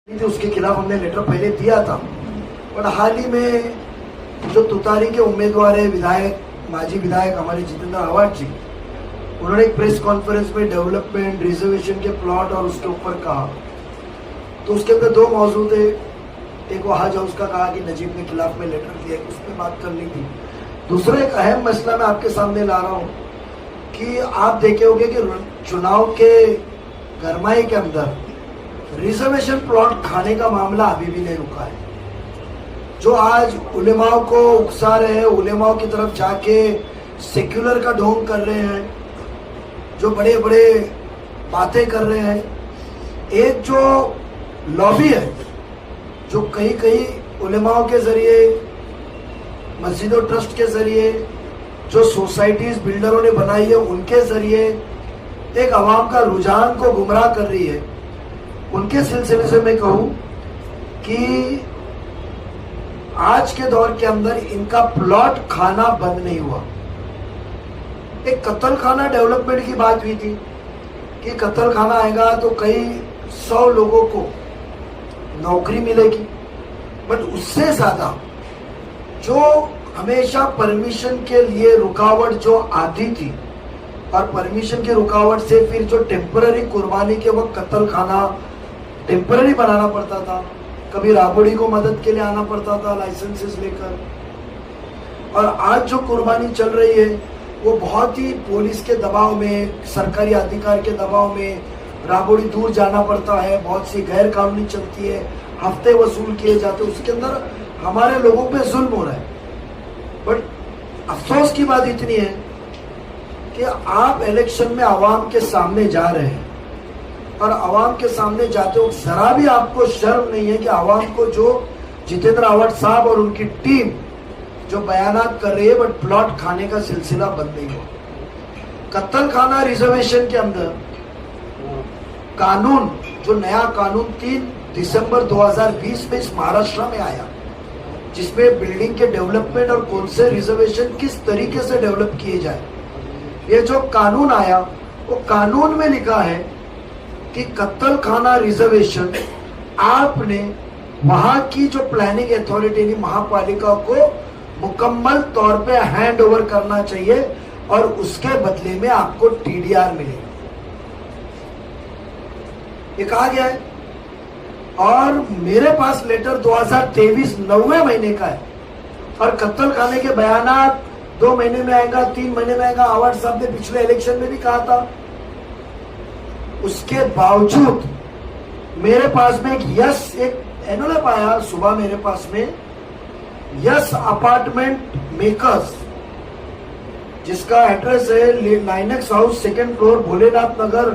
थी उसके खिलाफ हमने लेटर पहले दिया था। पर हाल ही में जो तुतारी के उम्मीदवार है विधायक माजी विधायक हमारे जितेंद्र आवाड जी, उन्होंने एक प्रेस कॉन्फ्रेंस में डेवलपमेंट रिजर्वेशन के प्लॉट और उसके ऊपर कहा, तो उसके अंदर दो मौजूद थे। एक वो हाज हाउस का कहा कि नजीब के खिलाफ में लेटर दिया, उस पर बात करनी थी। दूसरा एक अहम मसला मैं आपके सामने ला रहा हूँ कि आप देखे होंगे कि चुनाव के गरमाई के अंदर रिजर्वेशन प्लॉट खाने का मामला अभी भी नहीं रुका है। जो आज उलेमाओं को उकसा रहे हैं, उलेमाओं की तरफ जाके सेक्युलर का ढोंग कर रहे हैं, जो बड़े बड़े बातें कर रहे हैं, एक जो लॉबी है जो कहीं कहीं उलेमाओं के जरिए, मस्जिदों ट्रस्ट के जरिए, जो सोसाइटीज बिल्डरों ने बनाई है उनके जरिए एक आवाम का रुझान को गुमराह कर रही है, उनके सिलसिले से मैं कहूं कि आज के दौर के अंदर इनका प्लॉट खाना बंद नहीं हुआ। एक कत्ल खाना डेवलपमेंट की बात हुई थी कि कत्ल खाना आएगा तो कई 100 लोगों को नौकरी मिलेगी, बट उससे ज्यादा जो हमेशा परमिशन के लिए रुकावट जो आती थी और परमिशन की रुकावट से फिर जो टेम्पररी कुर्बानी के वक्त कत्ल खाना टेम्पररी बनाना पड़ता था, कभी राबड़ी को मदद के लिए आना पड़ता था लाइसेंसेस लेकर, और आज जो कुर्बानी चल रही है वो बहुत ही पुलिस के दबाव में, सरकारी अधिकार के दबाव में, राबड़ी दूर जाना पड़ता है, बहुत सी गैर कानूनी चलती है, हफ्ते वसूल किए जाते, उसके अंदर हमारे लोगों पे जुल्म हो रहा है। बट अफसोस की बात इतनी है कि आप इलेक्शन में आवाम के सामने जा रहे हैं और आवाम के सामने जाते हो जरा भी आपको शर्म नहीं है कि आवाम को जो जितेंद्र आवाड साहब और उनकी टीम जो बयानात कर रही है, बट प्लॉट खाने का सिलसिला बंद नहीं हुआ। कत्ल खाना रिजर्वेशन के अंदर कानून, जो नया कानून 3 दिसंबर 2020 में इस महाराष्ट्र में आया, जिसमें बिल्डिंग के डेवलपमेंट और कौन से रिजर्वेशन किस तरीके से डेवलप किए जाए, ये जो कानून आया वो कानून में लिखा है कि कत्ल खाना रिजर्वेशन आपने वहां की जो प्लानिंग अथॉरिटी ने महापालिका को मुकम्मल तौर पे हैंड ओवर करना चाहिए और उसके बदले में आपको टीडीआर मिलेगा, ये कहा गया है। और मेरे पास लेटर 2023 9वें महीने का है और कत्ल खाने के बयानात 2 महीने में आएगा, 3 महीने में आएगा। आवाड साहब ने पिछले इलेक्शन में भी कहा था। उसके बावजूद मेरे पास में एक एनवलप आया सुबह मेरे पास में, यस अपार्टमेंट मेकर्स, जिसका एड्रेस है Linex house, 2nd floor, Bholenath Nagar,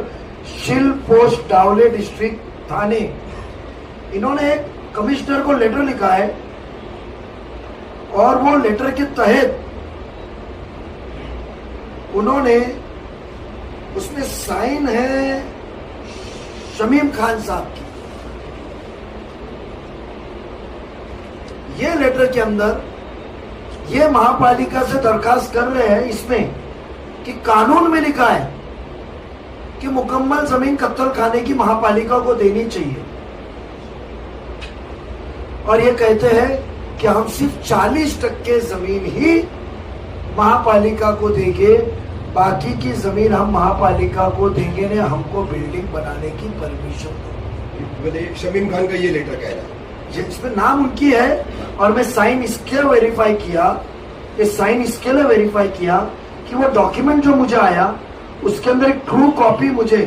Shil post, डावले district, थाने। इन्होंने एक कमिश्नर को लेटर लिखा है और वो लेटर के तहत उन्होंने, उसमें साइन है शमीम खान साहब की। ये लेटर के अंदर ये महापालिका से दरखास्त कर रहे हैं इसमें कि कानून में लिखा है कि मुकम्मल जमीन कत्ल खाने की महापालिका को देनी चाहिए, और ये कहते हैं कि हम सिर्फ 40% जमीन ही महापालिका को देंगे, बाकी की जमीन हम महापालिका को देंगे ने हमको बिल्डिंग बनाने की परमिशन दो। शमीम खान का ये लेटर कह रहा है, जिसमें नाम उनकी है, और मैं साइन इसके वेरीफाई किया, ये साइन इसके लिए वेरीफाई किया कि वो डॉक्यूमेंट जो मुझे आया उसके अंदर एक ट्रू कॉपी मुझे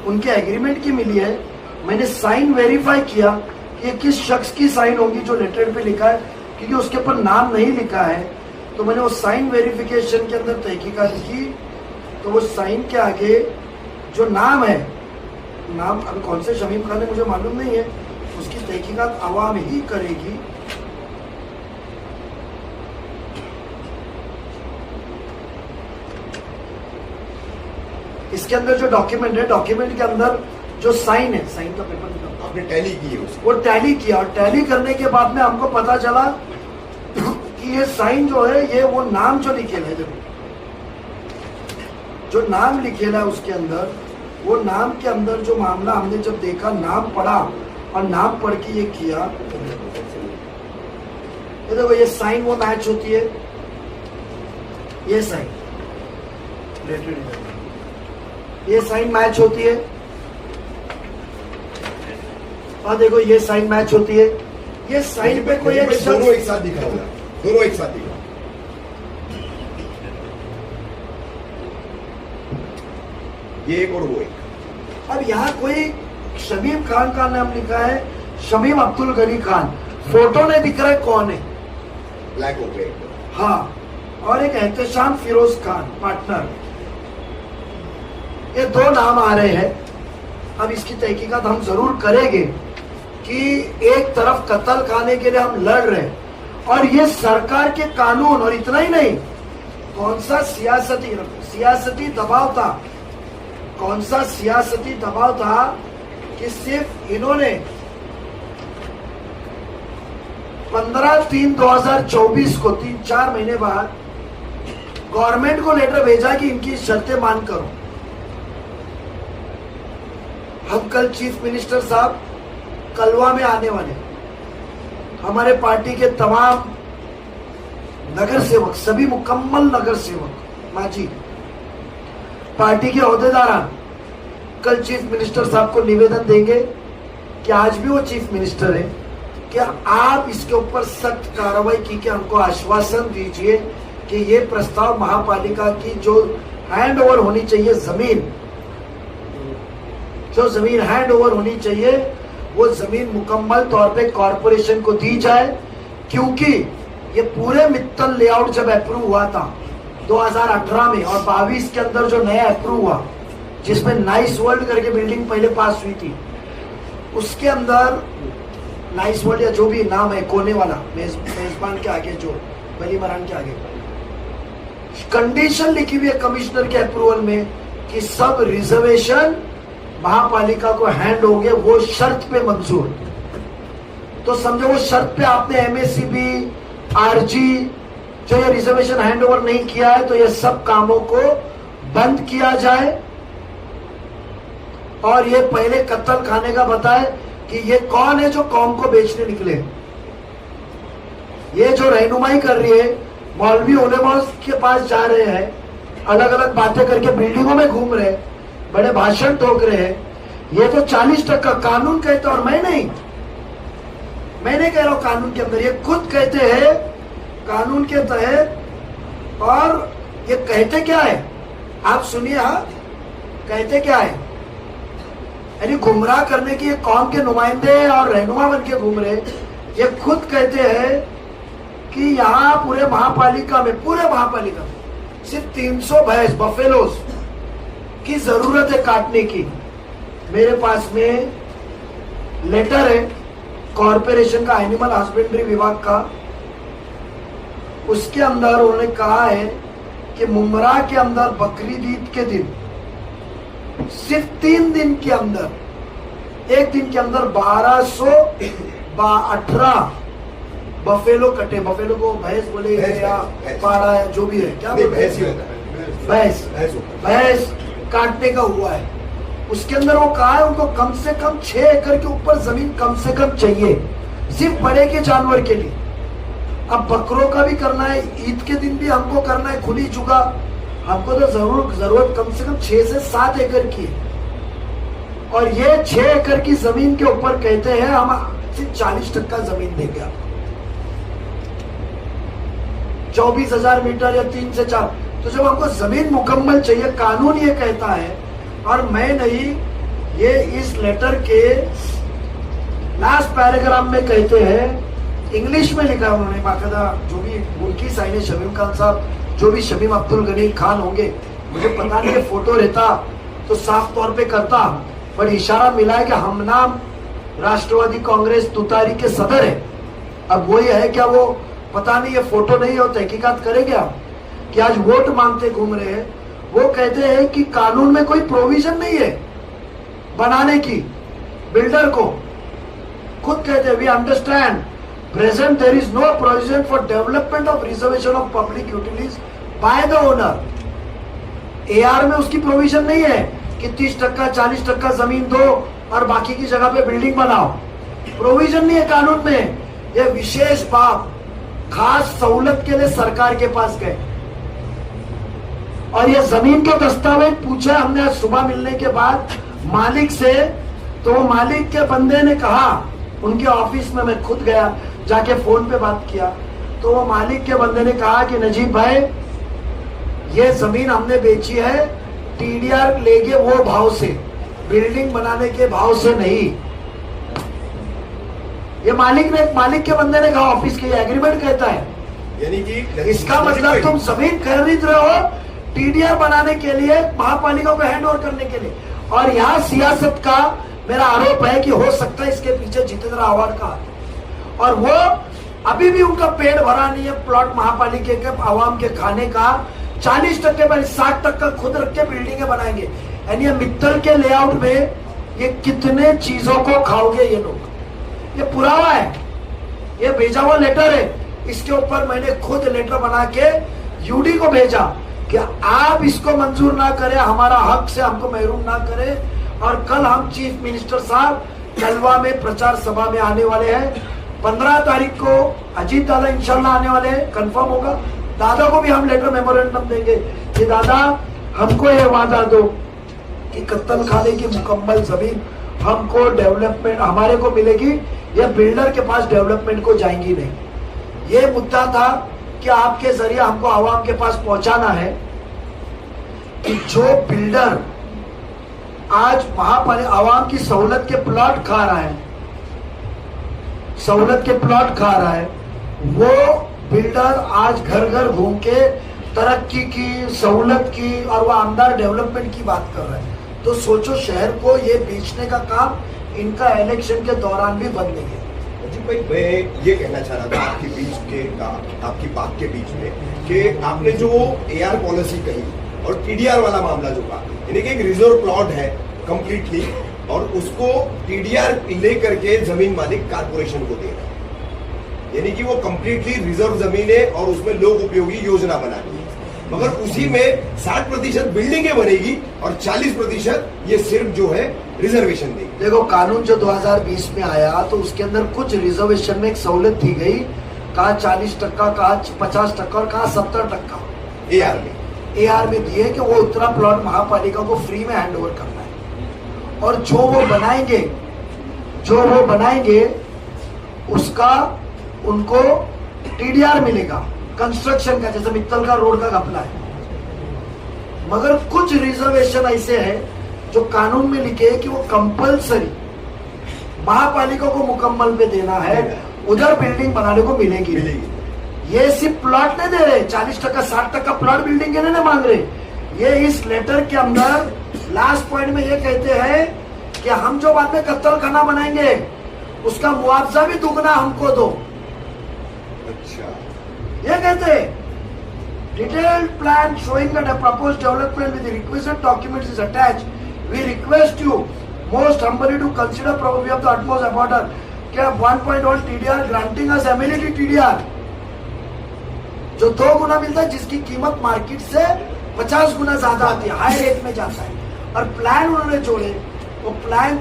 उनके एग्रीमेंट की मिली है। मैंने साइन वेरीफाई किया कि ये किस शख्स की साइन होगी जो लेटर पे लिखा है, क्योंकि उसके ऊपर नाम नहीं लिखा है। तो मैंने वो साइन वेरिफिकेशन के अंदर तहकीकात की, तो वो साइन के आगे जो नाम है, नाम अभी कौन से शमीम खान है मुझे मालूम नहीं है, उसकी तहकीकात आवाम ही करेगी। इसके अंदर जो डॉक्यूमेंट है, डॉक्यूमेंट के अंदर जो साइन है, साइन का पेपर आपने टैली की है उसको, वो टैली किया, और टैली करने के बाद में हमको पता चला कि ये साइन जो है, ये वो नाम जो लिखेला है, जो नाम लिखेला है उसके अंदर, वो नाम के अंदर जो मामला हमने जब देखा, नाम पढ़ा, और नाम पढ़ के ये किया। ये देखो ये साइन वो मैच होती है, ये साइन ये साइन मैच होती है, और देखो ये साइन मैच होती है। ये साइन पे कोई एक दोनों एक साथ दिखा हुआ, दोनों एक साथ दिखा। ये एक और वो एक। अब यहाँ कोई शमीम खान का नाम लिखा है, शमीम अब्दुल गनी खान, फोटो नहीं दिख रहा है कौन है। ब्लैक हो गया। हाँ, और एक एहतशाम फिरोज खान पार्टनर, ये दो नाम आ रहे हैं। अब इसकी तहकीकात हम जरूर करेंगे कि एक तरफ कत्ल खाने के लिए हम लड़ रहे हैं और ये सरकार के कानून, और इतना ही नहीं, कौन सा सियासती दबाव था, कौन सा सियासती दबाव था कि सिर्फ इन्होंने 15/3/2024 को 3-4 महीने बाद गवर्नमेंट को लेटर भेजा कि इनकी शर्तें मान करो। हम कल चीफ मिनिस्टर साहब कलवा में आने वाले, हमारे पार्टी के तमाम नगर सेवक, सभी मुकम्मल नगर सेवक माजी पार्टी के अहदेदार कल चीफ मिनिस्टर साहब को निवेदन देंगे कि आज भी वो चीफ मिनिस्टर है, कि आप इसके ऊपर सख्त कार्रवाई की के हमको आश्वासन दीजिए कि ये प्रस्ताव महापालिका की जो हैंड ओवर होनी चाहिए जमीन, जो जमीन हैंड ओवर होनी चाहिए, वो जमीन मुकम्मल तौर पे कॉरपोरेशन को दी जाए। क्योंकि ये पूरे मित्तल लेआउट जब अप्रूव हुआ था 2018 में और 22 के अंदर जो नया अप्रूव हुआ, जिसमें नाइस वर्ल्ड करके बिल्डिंग पहले पास हुई थी, उसके अंदर नाइस वर्ल्ड या जो भी नाम है कोने वाला, मेजबान के आगे जो बली मरान के आगे कंडीशन लिखी हुई है कमिश्नर के अप्रूवल में कि सब रिजर्वेशन महापालिका को हैंड हो गए, वो शर्त पे मंजूर। तो समझो वो शर्त पे आपने एमएससीबी, आरजी, जो ये रिजर्वेशन हैंड ओवर नहीं किया है, तो ये सब कामों को बंद किया जाए। और ये पहले कत्ल खाने का बताए कि ये कौन है जो कौम को बेचने निकले। ये जो रहनुमाई कर रही है, मौलवी उलेमा के पास जा रहे हैं, अलग अलग बातें करके बिल्डिंगों में घूम रहे, बड़े भाषण ठोक रहे हैं। ये तो 40% कानून कहता, और मैं नहीं कह रहा हूं कानून के अंदर, ये खुद कहते हैं कानून के तहत। और ये कहते क्या है, आप सुनिए। हाँ, कहते क्या है, यानी गुमराह करने की ये कौम के नुमाइंदे और रहनुमा बन के घूम रहे। ये खुद कहते हैं कि यहाँ पूरे महापालिका में सिर्फ 300 भैंस बफेलोस की जरूरत है काटने की। मेरे पास में लेटर है कॉरपोरेशन का, एनिमल हस्बेंड्री विभाग का, उसके अंदर उन्होंने कहा है कि मुमरा के अंदर बकरीद ईद के दिन सिर्फ 3 दिन के अंदर, एक दिन के अंदर 1218 बफेलो कटे। बफेलो को भैंस बोले या पाड़ा या जो भी है, क्या भैंस काटने का हुआ है। उसके अंदर वो कहा है उनको कम से कम 6 एकड़ के ऊपर जमीन कम से कम चाहिए, सिर्फ बड़े के जानवर के लिए। अब बकरों का भी करना है, ईद के दिन भी हमको करना है, खुली जुगा, हमको तो जरूरत कम से कम 6 से 7 एकड़ की। और ये 6 एकड़ की जमीन के ऊपर कहते हैं हम सिर्फ 40% जमीन देंगे आपको, 24,000 मीटर या 3 से 4। तो जब हमको जमीन मुकम्मल चाहिए, कानून ये कहता है, और मैं नहीं, ये इस लेटर के लास्ट पैराग्राफ में कहते हैं, इंग्लिश में लिखा उन्होंने बाकायदा, जो भी उनकी साइन है शमीम खान साहब, जो भी शमीम अब्दुल गनी खान होंगे, मुझे पता नहीं, फोटो रहता तो साफ तौर पे करता, पर इशारा मिला है कि हम नाम राष्ट्रवादी कांग्रेस तुतारी के सदर है। अब वही है क्या, वो पता नहीं, ये फोटो नहीं हो, तहकीकात करेंगे आप, कि आज वोट मांगते घूम रहे हैं। वो कहते हैं कि कानून में कोई प्रोविजन नहीं है बनाने की बिल्डर को। खुद कहते हैं we understand present there is no provision for development of reservation of public utilities by the owner. AR में उसकी प्रोविजन नहीं है कि 30%, 40% जमीन दो और बाकी की जगह पे बिल्डिंग बनाओ। प्रोविजन नहीं है कानून में। ये विशेष बाप खास सहूलत के लिए सरकार के पास गए और ये जमीन के दस्तावेज पूछा हमने आज सुबह मिलने के बाद मालिक से, तो मालिक के बंदे ने कहा, उनके ऑफिस में मैं खुद गया, जाके फोन पे बात किया, तो वो मालिक के बंदे ने कहा कि नजीब भाई ये जमीन हमने बेची है टीडीआर लेके वो भाव से, बिल्डिंग बनाने के भाव से नहीं। ये मालिक के बंदे ने कहा, ऑफिस के एग्रीमेंट कहता है। यानी कि इसका मतलब तुम जमीन खरीद रहे हो टीडीआर बनाने के लिए, महापालिका को हैंड ओवर करने के लिए। और यहाँ सियासत का मेरा आरोप है कि हो सकता है इसके पीछे जितेंद्र आव्हाड का, और वो अभी भी उनका पेट भरा नहीं है प्लॉट महापालिका के आवाम के खाने का। 40% पर 60% खुद रख के बिल्डिंगें बनाएंगे। यानी ये मित्तल के लेआउट में ये कितने चीजों को खाओगे ये लोग। ये पुरावा है, ये भेजा हुआ लेटर है। इसके ऊपर मैंने खुद लेटर बना के यूडी को भेजा कि आप इसको मंजूर ना करें, हमारा हक से हमको महरूम ना करें। और कल हम चीफ मिनिस्टर साहब कलवा में प्रचार सभा में आने वाले हैं। 15 तारीख को अजीत दादा इंशाल्लाह आने वाले हैं, कंफर्म होगा। दादा को भी हम लेटर मेमोरेंडम देंगे कि दादा हमको ये वादा दो कि कत्तल खाने की मुकम्मल जमीन हमको डेवलपमेंट हमारे को मिलेगी, या बिल्डर के पास डेवलपमेंट को जाएंगी नहीं। ये मुद्दा था कि आपके जरिए हमको आवाम के पास पहुंचाना है कि जो बिल्डर आज महापालिका आवाम की सहूलत के प्लॉट खा रहा है, सहूलत के प्लॉट खा रहा है, वो बिल्डर आज घर घर घूम के तरक्की की, सहूलत की और वो आमदार डेवलपमेंट की बात कर रहा है। तो सोचो शहर को ये बेचने का काम इनका इलेक्शन के दौरान भी बंद नहीं है। जी भाई, मैं ये कहना चाह रहा था आपकी बात के बीच में कि आपने जो एआर पॉलिसी कही और टीडीआर वाला मामला जो कहा, यानी कि एक रिजर्व प्लॉट है कंप्लीटली और उसको टीडीआर लेकर के जमीन मालिक कारपोरेशन को दे रहा है, यानी कि वो कंप्लीटली रिजर्व जमीन है और उसमें लोक उपयोगी योजना बनानी है, मगर उसी में 60% बिल्डिंगें बनेगी और 40% ये सिर्फ जो है रिजर्वेशन देगी। देखो कानून जो 2020 में आया तो उसके अंदर कुछ रिजर्वेशन में एक सहूलत दी गई, कहा 40%, कहा 50% और कहा 70% एआर में दिए कि वो उतना प्लॉट महापालिका को फ्री में हैंड ओवर करना है। और जो वो बनाएंगे उसका उनको टीडीआर मिलेगा कंस्ट्रक्शन का, जैसे मित्तल का रोड का घपला है। मगर कुछ रिजर्वेशन ऐसे हैं जो कानून में लिखे कि वो कंपलसरी महापालिका को मुकम्मल पे देना है, उधर बिल्डिंग बनाने को मिलेगी। ये सिर्फ प्लॉट नहीं दे रहे, 40% 60% प्लॉट बिल्डिंग के नहीं मांग रहे। ये इस लेटर के अंदर लास्ट पॉइंट में ये कहते हैं कि हम जो बाद में कत्तल खाना बनाएंगे उसका मुआवजा भी दुगना हमको दो। अच्छा, ये कहते हैं detailed plan showing that a proposed development with the requisite documents is attached. We request you most humbly to consider probably of the utmost importance कि 1.1 TDR granting us amenity TDR जो 2 गुना मिलता है, जिसकी कीमत मार्केट से 50 गुना ज्यादा आती है, हाई रेट में जाता है। और प्लान उन्होंने जोड़े, वो प्लान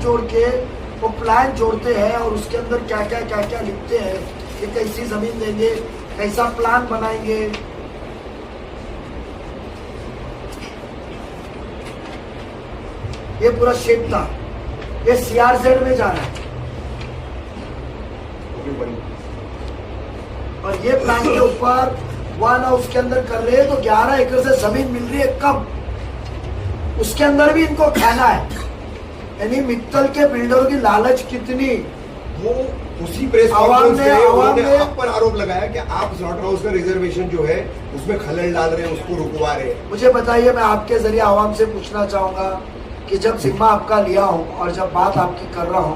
जोड़ते हैं और उसके अंदर क्या क्या लिखते हैं कि कैसी जमीन देंगे, कैसा प्लान बनाएंगे। ये पूरा शेप था, ये सीआरजेड में जा रहा है और ये प्लान के ऊपर वन हाउस के अंदर कर रहे हैं तो 11 एकड़ से जमीन मिल रही है कम, उसके अंदर भी इनको खाना है। यानी मित्तल के बिल्डरों की लालच कितनी। वो उसी प्रेस कॉन्फ्रेंस में उन्होंने आप पर आरोप लगाया कि आप स्लॉटर हाउस का रिजर्वेशन जो है उसमें खलल डाल रहे हैं, उसको रुकवा रहे हैं। मुझे बताइए, मैं आपके जरिए आवाम से पूछना चाहूंगा कि जब जिम्मा आपका लिया हूं और जब बात आपकी कर रहा हूं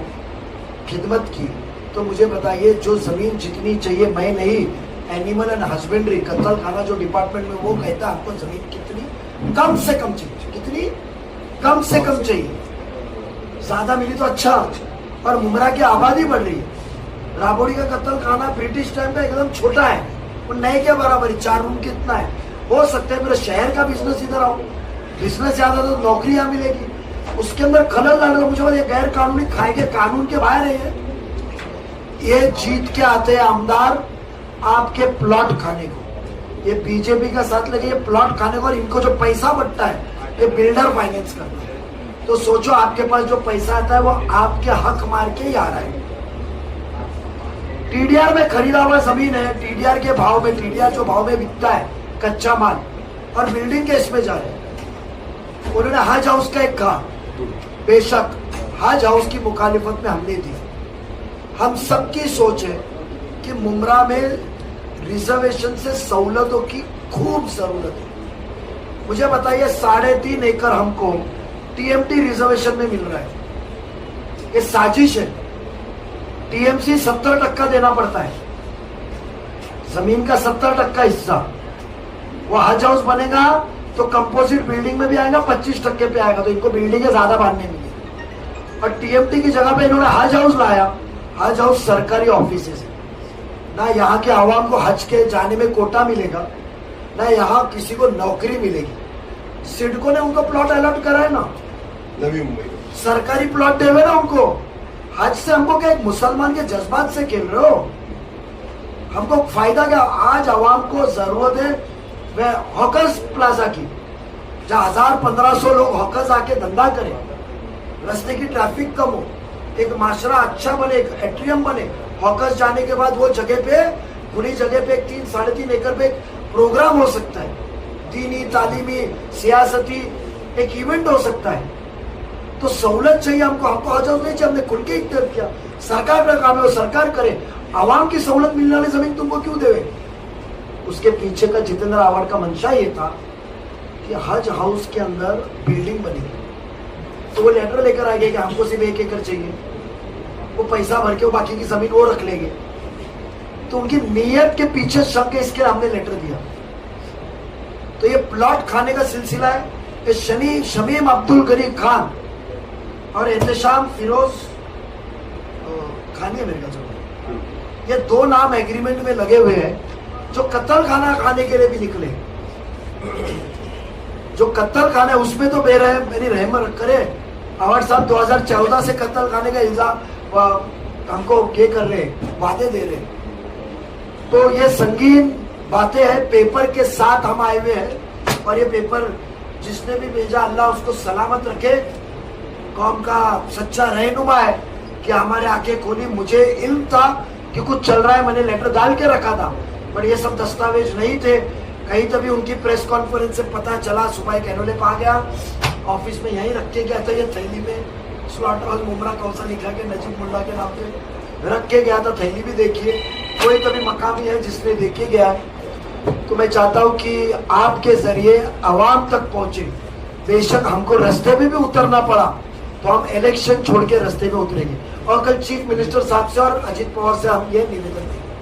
खिदमत की, तो मुझे बताइए जो जमीन जितनी चाहिए मैं नहीं, एनिमल एंड हस्बेंड्री कत्तल खाना जो डिपार्टमेंट में वो कहता है आपको जमीन कितनी कम से कम चाहिए, कितनी कम से कम चाहिए। ज्यादा मिली तो अच्छा, और मुमरा की आबादी बढ़ रही है। राबोड़ी का कत्तल खाना ब्रिटिश टाइम में एकदम छोटा है, वो नए के बराबर है, 4 रूम कितना है। हो सकता है मेरा शहर का बिजनेस इधर आओ, बिजनेस ज्यादा तो नौकरी यहाँ मिलेगी, उसके अंदर खलल डालकर मुझे ये गैर कानूनी खाएंगे, कानून के बाहर है। ये जीत के आते हैं आमदार आपके प्लॉट खाने को, ये बीजेपी का साथ लगे ये प्लॉट खाने को, और इनको जो पैसा बटता है ये बिल्डर फाइनेंस करता है। तो सोचो आपके पास जो पैसा आता है वो आपके हक मार के ही आ रहा है। टीडीआर में खरीदा हुआ जमीन है, टीडीआर के भाव में, टीडीआर जो भाव में बिकता है कच्चा माल, और बिल्डिंग के इसमें जा रहे हैं। उन्होंने हज हाउस का एक कहा, बेशक हज हाउस की मुखालिफत में हमने दी। हम सबकी सोच है कि मुमरा में रिजर्वेशन से सहूलतों की खूब जरूरत है। मुझे बताइए 3.5 एकड़ हमको टीएमटी रिजर्वेशन में मिल रहा है, ये साजिश है। टीएमसी 70% देना पड़ता है, जमीन का 70% हिस्सा। वो हज हाउस बनेगा तो कंपोजिट बिल्डिंग में भी आएगा, 25% पे आएगा, तो इनको बिल्डिंगें ज्यादा बांधने मिली। और टीएमटी की जगह पे इन्होंने हज हाउस लाया। हज हाउस सरकारी ऑफिस है ना, यहाँ के आवाम को हज के जाने में कोटा मिलेगा, ना यहाँ किसी को नौकरी मिलेगी। सिडको ने उनको प्लॉट अलॉट करा है ना, नवी मुंबई सरकारी प्लॉट देवे ना उनको। हज से हमको क्या, एक मुसलमान के जज्बात से खेल रहे हो? हमको फायदा क्या? आज आवाम को जरूरत है वह हॉकर्स प्लाजा की, जहाँ 1000-1500 लोग हॉकर्स आके धंधा करें, रास्ते की ट्रैफिक कम हो, एक माशरा अच्छा बने, एक एट्रियम बने। हॉकर्स जाने के बाद वो जगह पे, खुली जगह पे 3-3.5 एकड़ पे प्रोग्राम हो सकता है, दीनी, तालीमी, सियासती एक इवेंट हो सकता है। तो सहूलत चाहिए हमको, हमको हज हाउस नहीं चाहिए। हमने खुल के इख्तियार किया, सरकार का काम है वो सरकार करे, आवाम की सहूलत मिलने वाली जमीन तुमको क्यों देवे? उसके पीछे का जितेंद्र आवाड़ का मंशा ये था कि हज हाउस के अंदर बिल्डिंग बनेगी, तो वो लेटर लेकर आ गए कि हमको सिर्फ 1 एकड़ चाहिए, वो पैसा भर के वो बाकी की जमीन वो रख लेंगे। तो उनकी नीयत के पीछे शक है, इसके हमने लेटर दिया। तो ये प्लॉट खाने का सिलसिला है। ये शमीम अब्दुल गरीब खान और एहतशाम फिरोज खानी है मेरे का, ये 2 नाम एग्रीमेंट में लगे हुए हैं, जो कत्ल खाना खाने के लिए भी निकले। जो कत्ल खाना है उसमें तो बेरहम, मेरी रहमत करे, आवाड़ साहब 2014 से कत्ल खाने का इल्जाम हमको ये कर रहे, वादे दे रहे। तो ये संगीन बातें हैं, पेपर के साथ हम आए हुए हैं। और ये पेपर जिसने भी भेजा अल्लाह उसको सलामत रखे, कौम का सच्चा रहनुमा है कि हमारे आंखें खोली। मुझे इल्म था कि कुछ चल रहा है, मैंने लेटर डाल के रखा था, पर ये सब दस्तावेज नहीं थे। कहीं तभी उनकी प्रेस कॉन्फ्रेंस से पता चला, सुबह एक एनोलेप आ गया, ऑफिस में यहीं रख के गया था, ये थैली में स्लॉटर हाउस मुमरा कौसा लिखा के नजीब मुल्ला के नाम पे रख के गया था। थैली भी देखिए, कोई तभी मकामी है जिसने देखे गया है। तो मैं चाहता हूँ कि आपके जरिए आवाम तक पहुंचे। बेशक हमको रास्ते में भी उतरना पड़ा तो हम इलेक्शन छोड़ के रास्ते में उतरेंगे। और कल चीफ मिनिस्टर साहब से और अजीत पवार से हम ये निवेदन देंगे।